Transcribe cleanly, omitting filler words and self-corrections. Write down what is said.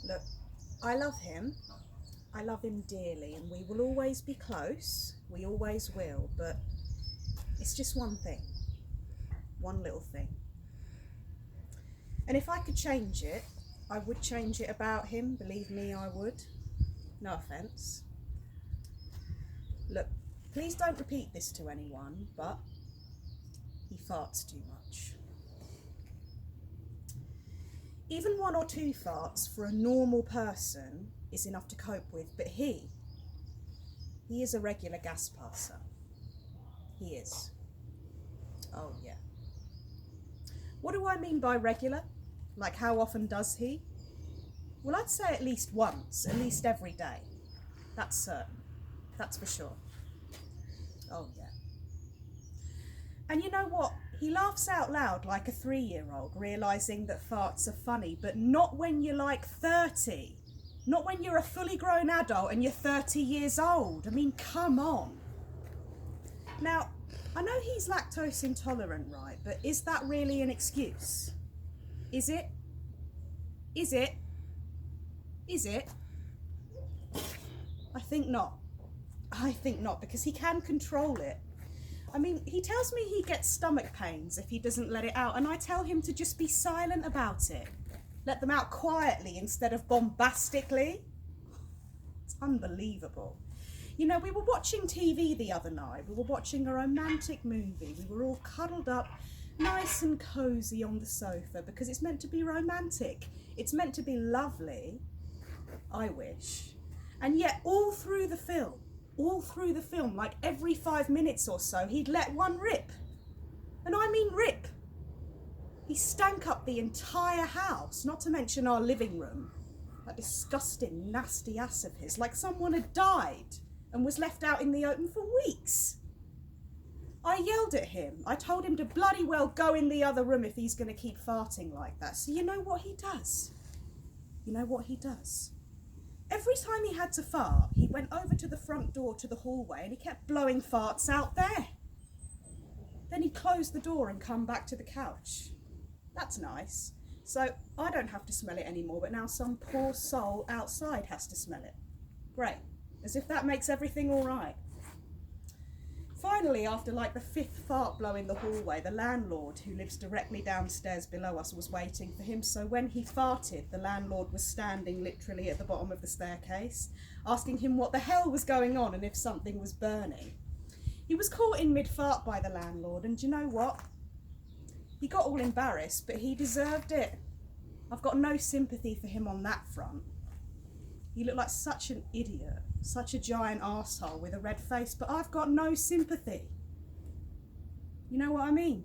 Look, I love him. I love him dearly, and we will always be close. We always will, but it's just one thing. One little thing. And if I could change it, I would change it about him. Believe me, I would. No offence. Look, please don't repeat this to anyone, but he farts too much. Even 1 or 2 farts for a normal person is enough to cope with, but he is a regular gas passer. He is. Oh yeah. What do I mean by regular? Like, how often does he? Well, I'd say at least once, at least every day. That's certain. That's for sure. Oh yeah. And you know what? He laughs out loud like a 3-year-old, realising that farts are funny, but not when you're like 30. Not when you're a fully grown adult and you're 30 years old. I mean, come on. Now, I know he's lactose intolerant, right? But is that really an excuse? Is it? Is it? Is it? I think not. I think not, because he can control it. I mean, he tells me he gets stomach pains if he doesn't let it out, and I tell him to just be silent about it. Let them out quietly instead of bombastically. It's unbelievable. You know, we were watching TV the other night. We were watching a romantic movie. We were all cuddled up, nice and cosy on the sofa, because it's meant to be romantic. It's meant to be lovely, I wish. And yet all through the film, like every 5 minutes or so, he'd let one rip. And I mean rip. He stank up the entire house, not to mention our living room. That disgusting, nasty ass of his, like someone had died and was left out in the open for weeks. I yelled at him. I told him to bloody well go in the other room if he's going to keep farting like that. So you know what he does? You know what he does? Every time he had to fart, he went over to the front door to the hallway and he kept blowing farts out there. Then he'd close the door and come back to the couch. That's nice. So I don't have to smell it anymore, but now some poor soul outside has to smell it. Great. As if that makes everything all right. Finally, after like the 5th fart blow in the hallway, the landlord, who lives directly downstairs below us, was waiting for him. So when he farted, the landlord was standing literally at the bottom of the staircase, asking him what the hell was going on and if something was burning. He was caught in mid-fart by the landlord, and do you know what? He got all embarrassed, but he deserved it. I've got no sympathy for him on that front. He looked like such an idiot, such a giant arsehole with a red face, but I've got no sympathy. You know what I mean?